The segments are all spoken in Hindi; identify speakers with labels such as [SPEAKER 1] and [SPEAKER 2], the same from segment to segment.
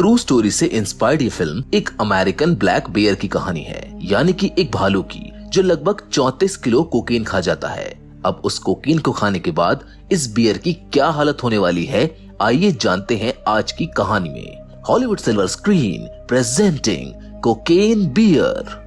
[SPEAKER 1] ट्रू स्टोरी से इंस्पायर्ड ये फिल्म एक अमेरिकन ब्लैक बेयर की कहानी है, यानी कि एक भालू की जो लगभग 34 किलो कोकीन खा जाता है। अब उस कोकीन को खाने के बाद इस बियर की क्या हालत होने वाली है, आइए जानते हैं आज की कहानी में। Hollywood silver screen presenting Cocaine Bear.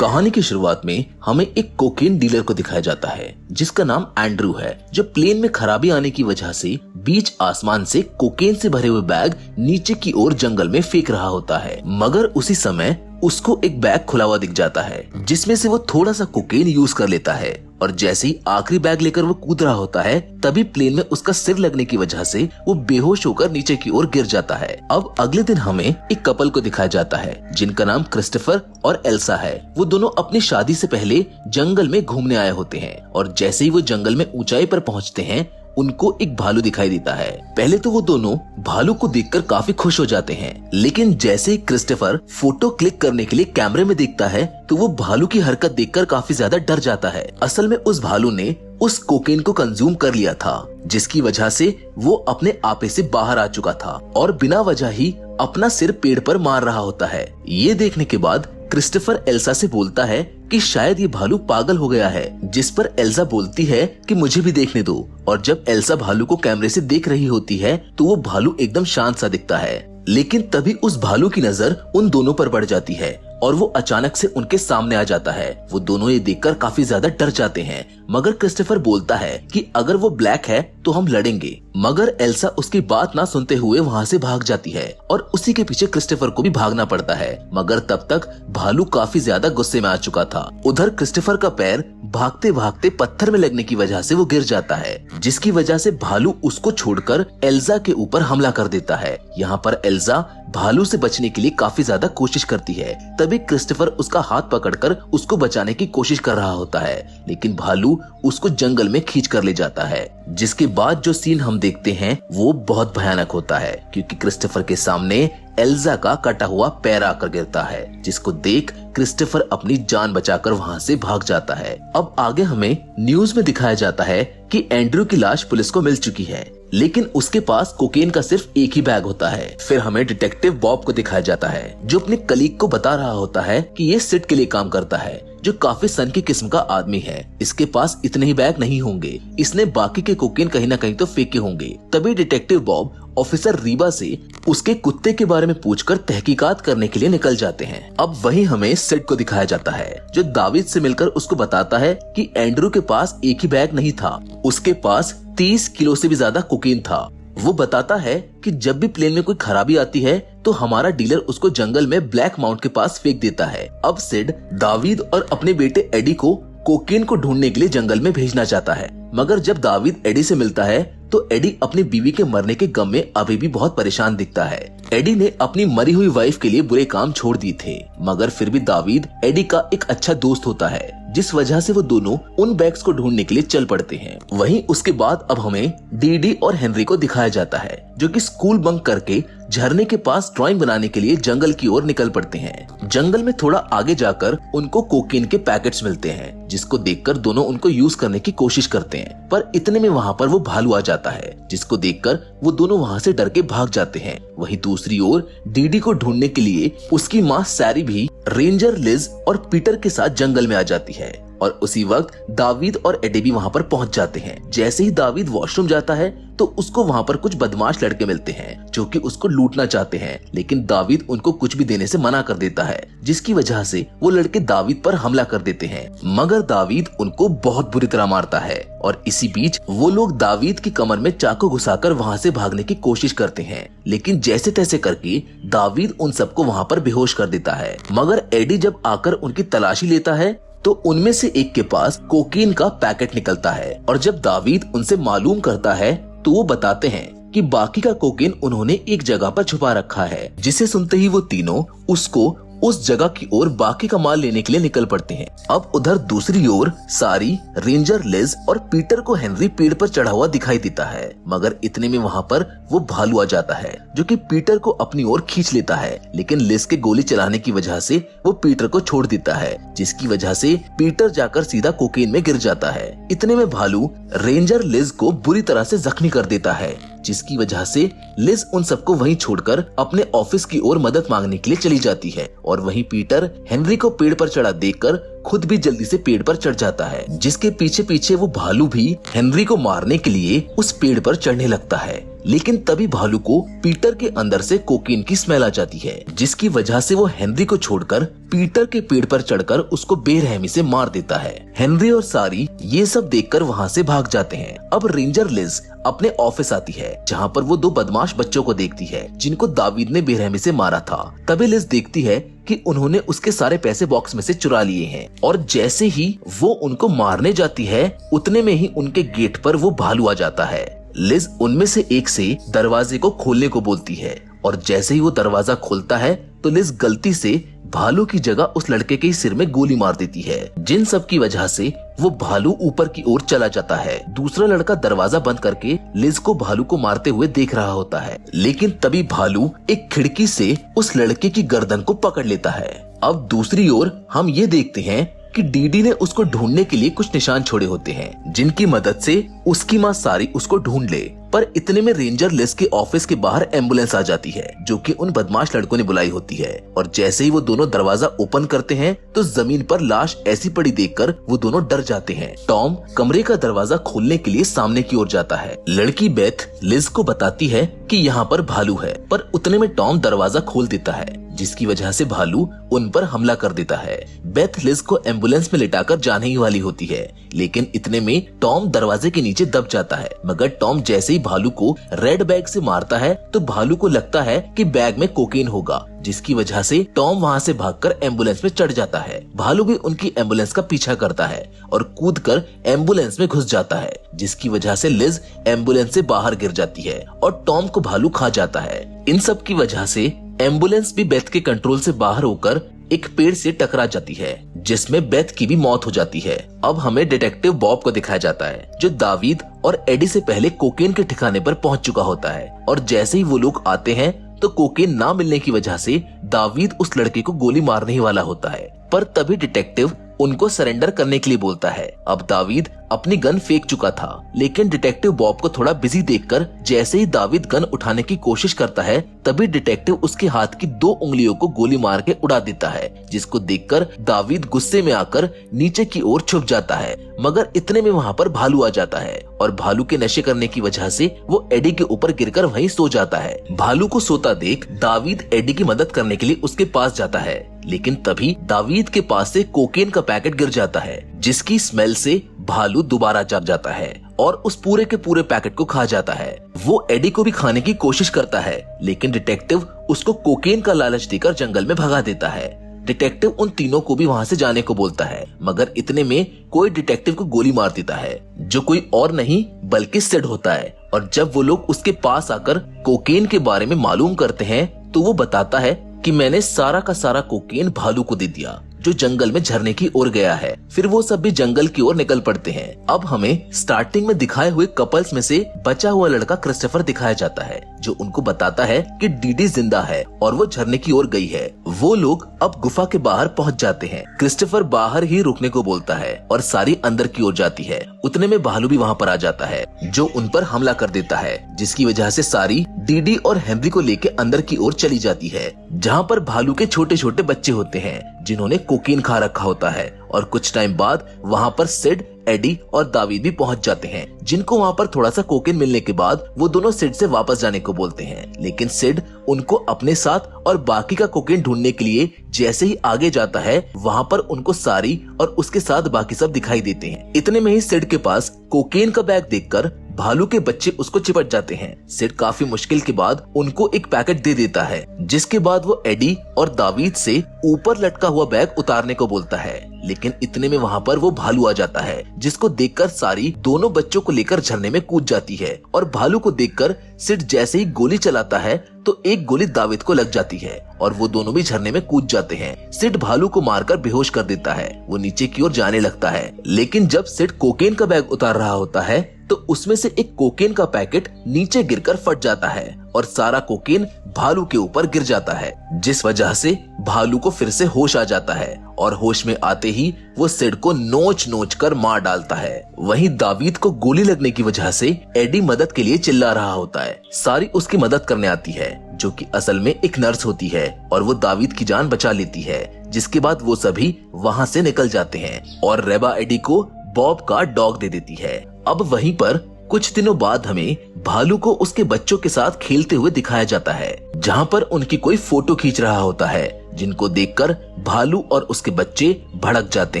[SPEAKER 1] कहानी की शुरुआत में हमें एक कोकेन डीलर को दिखाया जाता है जिसका नाम एंड्रू है, जो प्लेन में खराबी आने की वजह से बीच आसमान से कोकेन से भरे हुए बैग नीचे की ओर जंगल में फेंक रहा होता है। मगर उसी समय उसको एक बैग खुला हुआ दिख जाता है जिसमें से वो थोड़ा सा कोकेन यूज कर लेता है, और जैसे ही आखिरी बैग लेकर वो कूद रहा होता है तभी प्लेन में उसका सिर लगने की वजह से वो बेहोश होकर नीचे की ओर गिर जाता है। अब अगले दिन हमें एक कपल को दिखाया जाता है जिनका नाम क्रिस्टोफर और एल्सा है। वो दोनों अपनी शादी से पहले जंगल में घूमने आए होते हैं, और जैसे ही वो जंगल में ऊंचाई पर पहुंचते हैं उनको एक भालू दिखाई देता है। पहले तो वो दोनों भालू को देखकर काफी खुश हो जाते हैं, लेकिन जैसे ही क्रिस्टोफर फोटो क्लिक करने के लिए कैमरे में देखता है तो वो भालू की हरकत देखकर काफी ज्यादा डर जाता है। असल में उस भालू ने उस कोकेन को कंज्यूम कर लिया था, जिसकी वजह से वो अपने आपे से बाहर आ चुका था और बिना वजह ही अपना सिर पेड़ पर मार रहा होता है। ये देखने के बाद क्रिस्टोफर एल्सा से बोलता है कि शायद ये भालू पागल हो गया है, जिस पर एल्सा बोलती है कि मुझे भी देखने दो। और जब एल्सा भालू को कैमरे से देख रही होती है तो वो भालू एकदम शांत सा दिखता है, लेकिन तभी उस भालू की नजर उन दोनों पर पड़ जाती है और वो अचानक से उनके सामने आ जाता है। वो दोनों ये देखकर काफी ज्यादा डर जाते हैं, मगर क्रिस्टोफर बोलता है कि अगर वो ब्लैक है तो हम लड़ेंगे। मगर एल्सा उसकी बात ना सुनते हुए वहाँ से भाग जाती है और उसी के पीछे क्रिस्टोफर को भी भागना पड़ता है, मगर तब तक भालू काफी ज्यादा गुस्से में आ चुका था। उधर क्रिस्टोफर का पैर भागते भागते पत्थर में लगने की वजह से वो गिर जाता है, जिसकी वजह से भालू उसको छोड़कर एल्सा के ऊपर हमला कर देता है। यहाँ पर एल्सा भालू से बचने के लिए काफी ज्यादा कोशिश करती है। तभी क्रिस्टोफर उसका हाथ पकड़कर उसको बचाने की कोशिश कर रहा होता है, लेकिन भालू उसको जंगल में खींच कर ले जाता है। जिसके बाद जो सीन हम देखते हैं वो बहुत भयानक होता है, क्योंकि क्रिस्टोफर के सामने एल्सा का कटा हुआ पैर आकर गिरता है, जिसको देख क्रिस्टोफर अपनी जान बचाकर वहाँ से भाग जाता है। अब आगे हमें न्यूज में दिखाया जाता है कि एंड्रू की लाश पुलिस को मिल चुकी है, लेकिन उसके पास कोकेन का सिर्फ एक ही बैग होता है। फिर हमें डिटेक्टिव बॉब को दिखाया जाता है जो अपने कलीग को बता रहा होता है कि ये सिट के लिए काम करता है, जो काफी सन की किस्म का आदमी है। इसके पास इतने ही बैग नहीं होंगे, इसने बाकी के कोकेन कहीं ना कहीं तो फेंके होंगे। तभी डिटेक्टिव बॉब ऑफिसर रीबा से उसके कुत्ते के बारे में पूछकर तहकीकात करने के लिए निकल जाते हैं। अब वहीं हमें सिड को दिखाया जाता है जो दावीद से मिलकर उसको बताता है कि एंड्रू के पास एक ही बैग नहीं था, उसके पास 30 किलो से भी ज्यादा कोकीन था। वो बताता है कि जब भी प्लेन में कोई खराबी आती है तो हमारा डीलर उसको जंगल में ब्लैक माउंट के पास फेंक देता है। अब सिड दावीद और अपने बेटे एडी को कोकेन को ढूंढने के लिए जंगल में भेजना चाहता है, मगर जब दावीद एडी से मिलता है तो एडी अपनी बीवी के मरने के गम में अभी भी बहुत परेशान दिखता है। एडी ने अपनी मरी हुई वाइफ के लिए बुरे काम छोड़ दिए थे, मगर फिर भी दावीद एडी का एक अच्छा दोस्त होता है, जिस वजह से वो दोनों उन बैग्स को ढूंढने के लिए चल पड़ते हैं। वहीं उसके बाद अब हमें डीडी और हेनरी को दिखाया जाता है जो कि स्कूल बंक करके झरने के पास ड्राइंग बनाने के लिए जंगल की ओर निकल पड़ते हैं। जंगल में थोड़ा आगे जाकर उनको कोकेन के पैकेट्स मिलते हैं, जिसको देखकर दोनों उनको यूज करने की कोशिश करते हैं, पर इतने में वहाँ पर वो भालू आ जाता है, जिसको देखकर वो दोनों वहाँ से डर के भाग जाते हैं। वहीं दूसरी ओर डीडी को ढूंढने के लिए उसकी माँ सैरी भी रेंजर लिज और पीटर के साथ जंगल में आ जाती है, और उसी वक्त दावीद और एडी भी वहाँ पर पहुँच जाते हैं। जैसे ही दावीद वॉशरूम जाता है तो उसको वहाँ पर कुछ बदमाश लड़के मिलते हैं जो कि उसको लूटना चाहते हैं, लेकिन दावीद उनको कुछ भी देने से मना कर देता है, जिसकी वजह से वो लड़के दावीद पर हमला कर देते हैं। मगर दावीद उनको बहुत बुरी तरह मारता है, और इसी बीच वो लोग दावीद की कमर में चाकू घुसाकर वहाँ से भागने की कोशिश करते हैं, लेकिन जैसे तैसे करके दावीद उन सबको वहाँ पर बेहोश कर देता है। मगर एडी जब आकर उनकी तलाशी लेता है तो उनमें से एक के पास कोकीन का पैकेट निकलता है, और जब दावीद उनसे मालूम करता है तो वो बताते हैं कि बाकी का कोकीन उन्होंने एक जगह पर छुपा रखा है, जिसे सुनते ही वो तीनों उसको उस जगह की ओर बाकी का माल लेने के लिए निकल पड़ते हैं। अब उधर दूसरी ओर सारी, रेंजर लिज और पीटर को हेनरी पेड़ पर चढ़ा हुआ दिखाई देता है, मगर इतने में वहाँ पर वो भालू आ जाता है जो कि पीटर को अपनी ओर खींच लेता है, लेकिन लिज के गोली चलाने की वजह से वो पीटर को छोड़ देता है, जिसकी वजह से पीटर जाकर सीधा कोकेन में गिर जाता है। इतने में भालू रेंजर लिज को बुरी तरह से जख्मी कर देता है। जिसकी वजह से लिज उन सबको वहीं छोड़कर अपने ऑफिस की ओर मदद मांगने के लिए चली जाती है। और वहीं पीटर हेनरी को पेड़ पर चढ़ा देखकर खुद भी जल्दी से पेड़ पर चढ़ जाता है, जिसके पीछे पीछे वो भालू भी हेनरी को मारने के लिए उस पेड़ पर चढ़ने लगता है। लेकिन तभी भालू को पीटर के अंदर से कोकीन की स्मेल आ जाती है, जिसकी वजह से वो हेनरी को छोड़कर पीटर के पेड़ पर चढ़कर उसको बेरहमी से मार देता है। हेनरी और सारी ये सब देखकर वहाँ से भाग जाते हैं। अब रेंजर लिज अपने ऑफिस आती है, जहाँ पर वो 2 बदमाश बच्चों को देखती है जिनको दावीद ने बेरहमी से मारा था। तभी लिज देखती है कि उन्होंने उसके सारे पैसे बॉक्स में से चुरा लिए हैं, और जैसे ही वो उनको मारने जाती है उतने में ही उनके गेट पर वो भालू आ जाता है। लिज उनमें से एक से दरवाजे को खोलने को बोलती है, और जैसे ही वो दरवाजा खोलता है तो लिज गलती से भालू की जगह उस लड़के के सिर में गोली मार देती है, जिन सब की वजह से वो भालू ऊपर की ओर चला जाता है। दूसरा लड़का दरवाजा बंद करके लिज को भालू को मारते हुए देख रहा होता है, लेकिन तभी भालू एक खिड़की से उस लड़के की गर्दन को पकड़ लेता है। अब दूसरी ओर हम ये देखते हैं कि डीडी ने उसको ढूंढने के लिए कुछ निशान छोड़े होते हैं, जिनकी मदद से उसकी माँ सारी उसको ढूंढ ले। पर इतने में रेंजर लिज के ऑफिस के बाहर एम्बुलेंस आ जाती है, जो कि उन बदमाश लड़कों ने बुलाई होती है। और जैसे ही वो दोनों दरवाजा ओपन करते हैं तो जमीन पर लाश ऐसी पड़ी देखकर वो दोनों डर जाते हैं। टॉम कमरे का दरवाजा खोलने के लिए सामने की ओर जाता है। लड़की बेथ लिज को बताती है कि यहाँ पर भालू है, पर उतने में टॉम दरवाजा खोल देता है, जिसकी वजह से भालू उन पर हमला कर देता है। बेथ लिज को एम्बुलेंस में लिटाकर जाने ही वाली होती है, लेकिन इतने में टॉम दरवाजे के नीचे दब जाता है। मगर टॉम जैसे ही भालू को रेड बैग से मारता है तो भालू को लगता है कि बैग में कोकेन होगा, जिसकी वजह से टॉम वहाँ से भागकर एम्बुलेंस में चढ़ जाता है। भालू भी उनकी एम्बुलेंस का पीछा करता है और कूदकर एम्बुलेंस में घुस जाता है, जिसकी वजह से लिज एम्बुलेंस से बाहर गिर जाती है और टॉम को भालू खा जाता है। इन सब की वजह से एम्बुलेंस भी बेथ के कंट्रोल से बाहर होकर एक पेड़ से टकरा जाती है, जिसमें बेथ की भी मौत हो जाती है। अब हमें डिटेक्टिव बॉब को दिखाया जाता है, जो दावीद और एडी से पहले कोकेन के ठिकाने पर पहुंच चुका होता है। और जैसे ही वो लोग आते हैं तो कोकेन ना मिलने की वजह से दावीद उस लड़के को गोली मारने ही वाला होता है, पर तभी डिटेक्टिव उनको सरेंडर करने के लिए बोलता है। अब दावीद अपनी गन फेंक चुका था, लेकिन डिटेक्टिव बॉब को थोड़ा बिजी देखकर जैसे ही दावीद गन उठाने की कोशिश करता है, तभी डिटेक्टिव उसके हाथ की 2 उंगलियों को गोली मार के उड़ा देता है, जिसको देखकर दावीद गुस्से में आकर नीचे की ओर छुप जाता है। मगर इतने में वहाँ पर भालू आ जाता है और भालू के नशे करने की वजह से वो एडी के ऊपर गिरकर वहीं सो जाता है। भालू को सोता देख दावीद एडी की मदद करने के लिए उसके पास जाता है, लेकिन तभी दावीद के पास से कोकेन का पैकेट गिर जाता है, जिसकी स्मेल से भालू दोबारा जाग जाता है और उस पूरे के पूरे पैकेट को खा जाता है। वो एडी को भी खाने की कोशिश करता है, लेकिन डिटेक्टिव उसको कोकेन का लालच देकर जंगल में भगा देता है। डिटेक्टिव उन तीनों को भी वहाँ से जाने को बोलता है, मगर इतने में कोई डिटेक्टिव को गोली मार देता है, जो कोई और नहीं बल्कि सिड होता है। और जब वो लोग उसके पास आकर कोकेन के बारे में मालूम करते हैं तो वो बताता है कि मैंने सारा का सारा कोकेन भालू को दे दिया, जो जंगल में झरने की ओर गया है। फिर वो सब भी जंगल की ओर निकल पड़ते हैं। अब हमें स्टार्टिंग में दिखाए हुए कपल्स में से बचा हुआ लड़का क्रिस्टोफर दिखाया जाता है, जो उनको बताता है कि डीडी जिंदा है और वो झरने की ओर गई है। वो लोग अब गुफा के बाहर पहुंच जाते हैं। क्रिस्टोफर बाहर ही रुकने को बोलता है और सारी अंदर की ओर जाती है। उतने में भालू भी वहाँ पर आ जाता है, जो उन पर हमला कर देता है, जिसकी वजह से सारी डीडी और हेनरी को लेके अंदर की ओर चली जाती है, जहाँ पर भालू के छोटे छोटे बच्चे होते हैं जिन्होंने कोकीन खा रखा होता है। और कुछ टाइम बाद वहाँ पर सिड, एडी और दावीद भी पहुंच जाते हैं, जिनको वहाँ पर थोड़ा सा कोकेन मिलने के बाद वो दोनों सिड से वापस जाने को बोलते हैं। लेकिन सिड उनको अपने साथ और बाकी का कोकेन ढूंढने के लिए जैसे ही आगे जाता है, वहाँ पर उनको सारी और उसके साथ बाकी सब दिखाई देते हैं। इतने में ही सिड के पास कोकेन का बैग देखकर भालू के बच्चे उसको चिपट जाते हैं। सिड काफी मुश्किल के बाद उनको एक पैकेट दे देता है, जिसके बाद वो एडी और दावीद से ऊपर लटका हुआ बैग उतारने को बोलता है। लेकिन इतने में वहाँ पर वो भालू आ जाता है, जिसको देखकर सारी दोनों बच्चों को लेकर झरने में कूद जाती है। और भालू को देखकर सिड जैसे ही गोली चलाता है तो एक गोली दावीद को लग जाती है और वो दोनों भी झरने में कूद जाते हैं। सिड भालू को मारकर बेहोश कर देता है। वो नीचे की ओर जाने लगता है, लेकिन जब सिड कोकेन का बैग उतार रहा होता है तो उसमें से एक कोकेन का पैकेट नीचे गिरकर फट जाता है और सारा कोकेन भालू के ऊपर गिर जाता है, जिस वजह से भालू को फिर से होश आ जाता है और होश में आते ही वो सिड को नोच नोच कर मार डालता है। वहीं दावीद को गोली लगने की वजह से एडी मदद के लिए चिल्ला रहा होता है। सारी उसकी मदद करने आती है, जो कि असल में एक नर्स होती है, और वो दावीद की जान बचा लेती है। जिसके बाद वो सभी वहाँ से निकल जाते हैं और रेबा एडी को बॉब का डॉग दे देती है। अब वहीं पर कुछ दिनों बाद हमें भालू को उसके बच्चों के साथ खेलते हुए दिखाया जाता है, जहाँ पर उनकी कोई फोटो खींच रहा होता है, जिनको देखकर भालू और उसके बच्चे भड़क जाते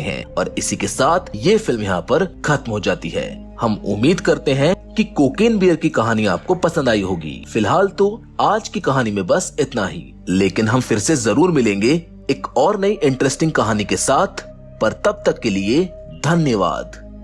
[SPEAKER 1] हैं। और इसी के साथ ये फिल्म यहाँ पर खत्म हो जाती है। हम उम्मीद करते हैं कि कोकेन बियर की कहानी आपको पसंद आई होगी। फिलहाल तो आज की कहानी में बस इतना ही, लेकिन हम फिर से जरूर मिलेंगे एक और नई इंटरेस्टिंग कहानी के साथ। पर तब तक के लिए धन्यवाद।